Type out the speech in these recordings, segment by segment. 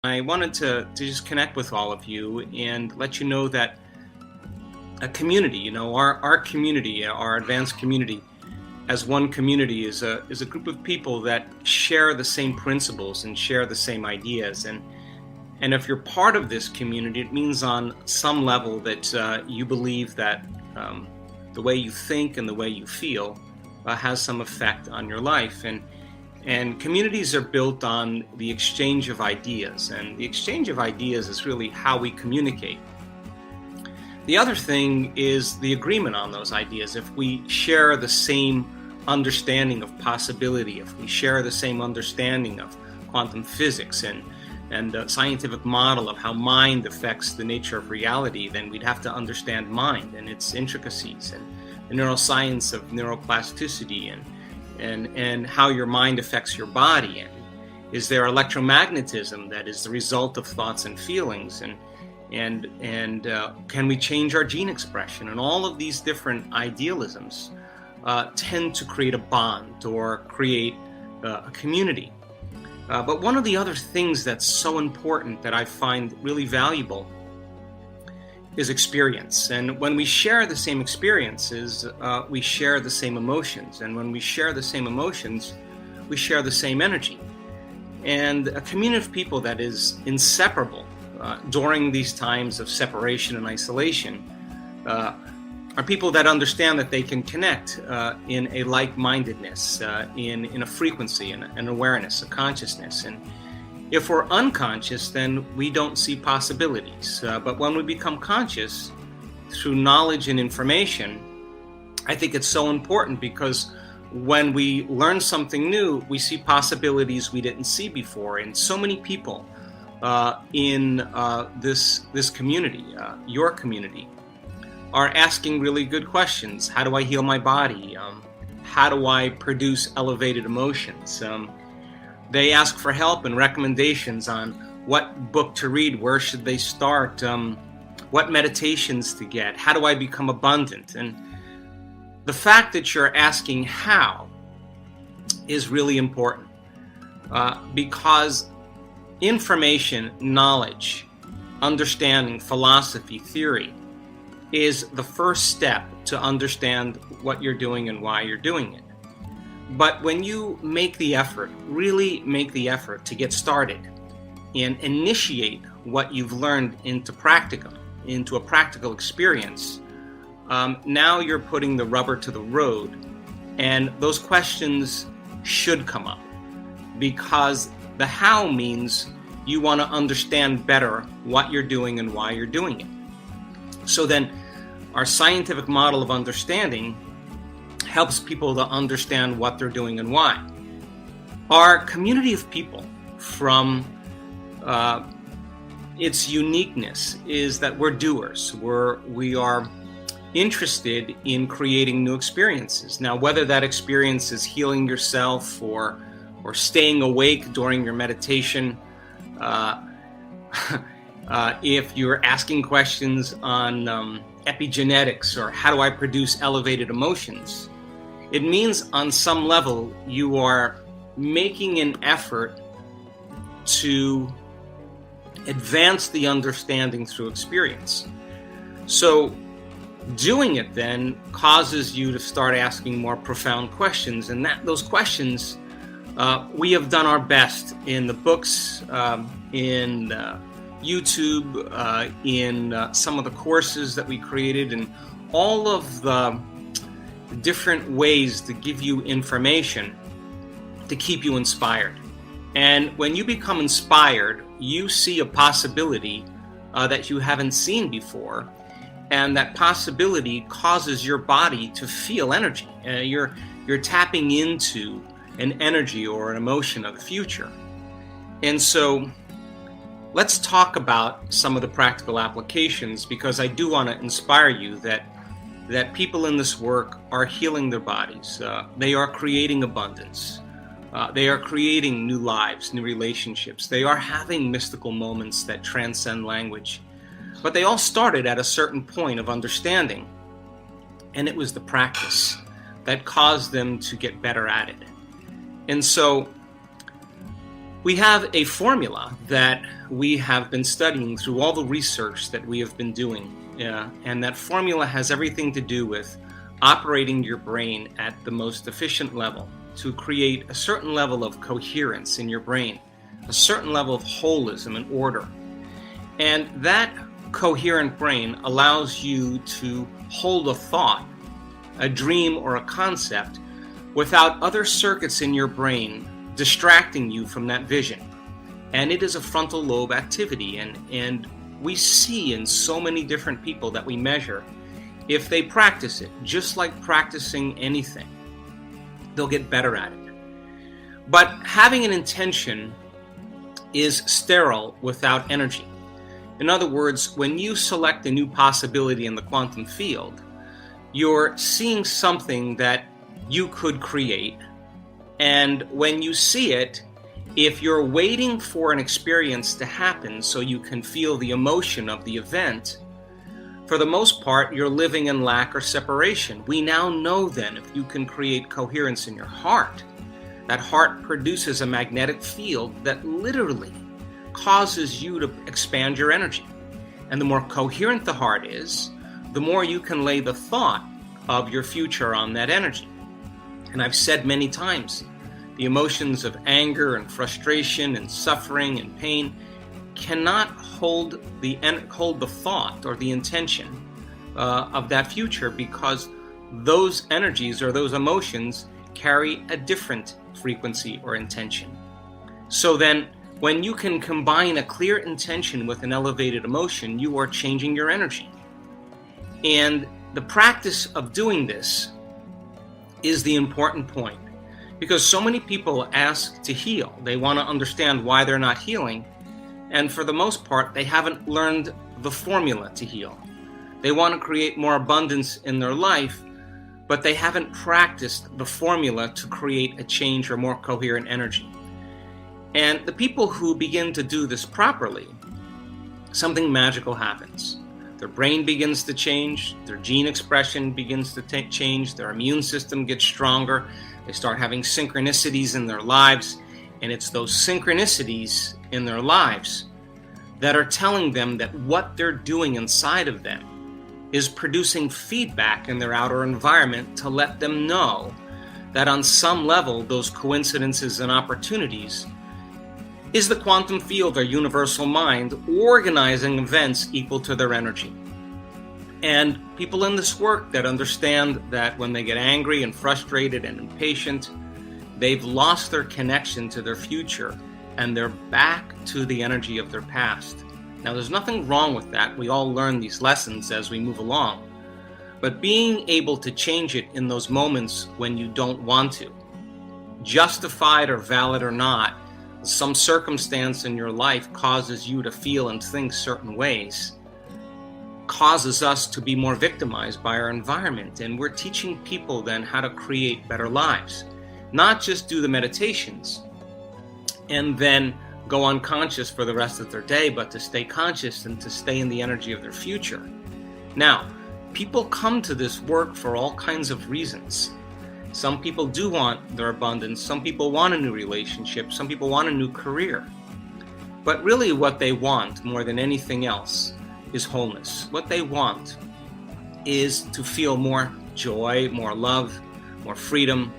I wanted to just connect with all of you and let you know that a community, our community, our advanced community, as one community, is a group of people that share the same principles and share the same ideas. And if you're part of this community, it means on some level that you believe that the way you think and the way you feel has some effect on your life. And communities are built on the exchange of ideas, and the exchange of ideas is really how we communicate. The other thing is the agreement on those ideas. If we share the same understanding of possibility, if we share the same understanding of quantum physics and the scientific model of how mind affects the nature of reality, then we'd have to understand mind and its intricacies, and the neuroscience of neuroplasticity, and how your mind affects your body, and is there electromagnetism that is the result of thoughts and feelings, and can we change our gene expression, and all of these different idealisms tend to create a bond or create a community. But one of the other things that's so important that I find really valuable is experience. And when we share the same experiences, we share the same emotions. And when we share the same emotions, we share the same energy. And a community of people that is inseparable during these times of separation and isolation are people that understand that they can connect in a like-mindedness, in a frequency, and an awareness, a consciousness. And if we're unconscious, then we don't see possibilities. But when we become conscious through knowledge and information, I think it's so important, because when we learn something new, we see possibilities we didn't see before. And so many people in this community, your community, are asking really good questions. How do I heal my body? How do I produce elevated emotions? They ask for help and recommendations on what book to read, where should they start, what meditations to get, how do I become abundant? And the fact that you're asking how is really important, because information, knowledge, understanding, philosophy, theory is the first step to understand what you're doing and why you're doing it. But when you make the effort, really make the effort to get started and initiate what you've learned into a practical experience, now you're putting the rubber to the road, and those questions should come up, because the how means you want to understand better what you're doing and why you're doing it. So then our scientific model of understanding helps people to understand what they're doing and why. Our community of people, from its uniqueness, is that we're doers. We are interested in creating new experiences. Now, whether that experience is healing yourself or staying awake during your meditation, if you're asking questions on epigenetics, or how do I produce elevated emotions, it means on some level you are making an effort to advance the understanding through experience. So doing it then causes you to start asking more profound questions, and those questions we have done our best in the books, in YouTube, in some of the courses that we created, and all of the different ways to give you information to keep you inspired. And when you become inspired, you see a possibility that you haven't seen before, and that possibility causes your body to feel energy. You're tapping into an energy or an emotion of the future. And so let's talk about some of the practical applications, because I do want to inspire you that people in this work are healing their bodies. They are creating abundance. They are creating new lives, new relationships. They are having mystical moments that transcend language. But they all started at a certain point of understanding, and it was the practice that caused them to get better at it. And so We have a formula that we have been studying through all the research that we have been doing. And that formula has everything to do with operating your brain at the most efficient level to create a certain level of coherence in your brain, a certain level of holism and order. And that coherent brain allows you to hold a thought, a dream, or a concept without other circuits in your brain distracting you from that vision. And it is a frontal lobe activity. And we see in so many different people that we measure, if they practice it, just like practicing anything, they'll get better at it. But having an intention is sterile without energy. In other words, when you select a new possibility in the quantum field, you're seeing something that you could create. And when you see it, if you're waiting for an experience to happen so you can feel the emotion of the event, for the most part, you're living in lack or separation. We now know then if you can create coherence in your heart, that heart produces a magnetic field that literally causes you to expand your energy. And the more coherent the heart is, the more you can lay the thought of your future on that energy. And I've said many times, the emotions of anger and frustration and suffering and pain cannot hold the thought or the intention of that future, because those energies or those emotions carry a different frequency or intention. So then, when you can combine a clear intention with an elevated emotion, you are changing your energy. And the practice of doing this is the important point, because so many people ask to heal. They want to understand why they're not healing. And for the most part, they haven't learned the formula to heal. They want to create more abundance in their life, but they haven't practiced the formula to create a change or more coherent energy. And the people who begin to do this properly, something magical happens. Their brain begins to change, their gene expression begins to change, their immune system gets stronger, they start having synchronicities in their lives, and it's those synchronicities in their lives that are telling them that what they're doing inside of them is producing feedback in their outer environment to let them know that on some level those coincidences and opportunities is the quantum field or universal mind organizing events equal to their energy. And people in this work that understand that when they get angry and frustrated and impatient, they've lost their connection to their future and they're back to the energy of their past. Now, there's nothing wrong with that. We all learn these lessons as we move along. But being able to change it in those moments when you don't want to, justified or valid or not, some circumstance in your life causes you to feel and think certain ways, causes us to be more victimized by our environment. And we're teaching people then how to create better lives. Not just do the meditations and then go unconscious for the rest of their day, but to stay conscious and to stay in the energy of their future. Now, people come to this work for all kinds of reasons. Some people do want their abundance. Some people want a new relationship. Some people want a new career. But really what they want more than anything else is wholeness. What they want is to feel more joy, more love, more freedom.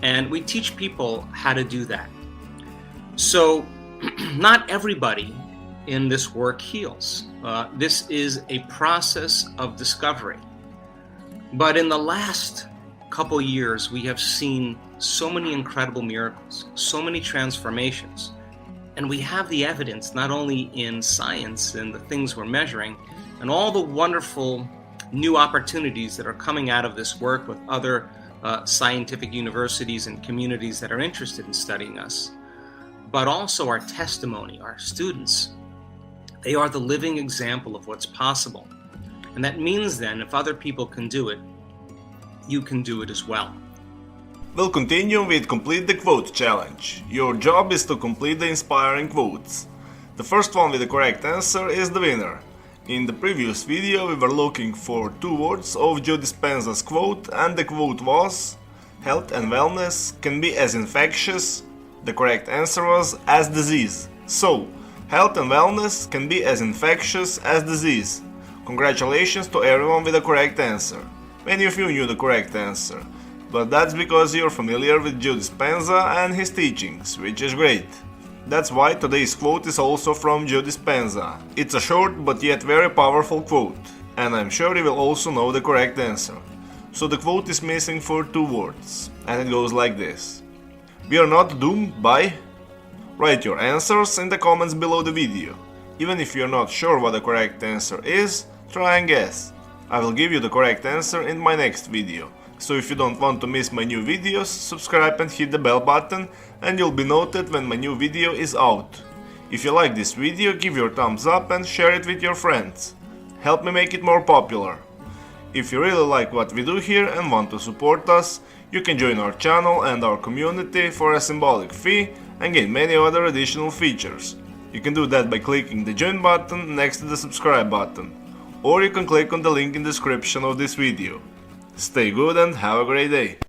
And we teach people how to do that. So not everybody in this work heals. This is a process of discovery. But in the last couple years, we have seen so many incredible miracles, so many transformations. And we have the evidence, not only in science and the things we're measuring, and all the wonderful new opportunities that are coming out of this work with other scientific universities and communities that are interested in studying us, but also our testimony, our students. They are the living example of what's possible. And that means then, if other people can do it, you can do it as well. We'll continue with Complete the Quote Challenge. Your job is to complete the inspiring quotes. The first one with the correct answer is the winner. In the previous video we were looking for 2 words of Joe Dispenza's quote, and the quote was: "Health and wellness can be as infectious The correct answer was as disease. So, health and wellness can be as infectious as disease. Congratulations to everyone with the correct answer. Many of you knew the correct answer, but that's because you're familiar with Joe Dispenza and his teachings, which is great. That's why today's quote is also from Joe Dispenza. It's a short but yet very powerful quote, and I'm sure you will also know the correct answer. So the quote is missing for 2 words, and it goes like this. We are not doomed by... Write your answers in the comments below the video. Even if you're not sure what the correct answer is, try and guess. I will give you the correct answer in my next video. So if you don't want to miss my new videos, subscribe and hit the bell button and you'll be noted when my new video is out. If you like this video, give your thumbs up and share it with your friends. Help me make it more popular. If you really like what we do here and want to support us, you can join our channel and our community for a symbolic fee and gain many other additional features. You can do that by clicking the join button next to the subscribe button, or you can click on the link in the description of this video. Stay good and have a great day.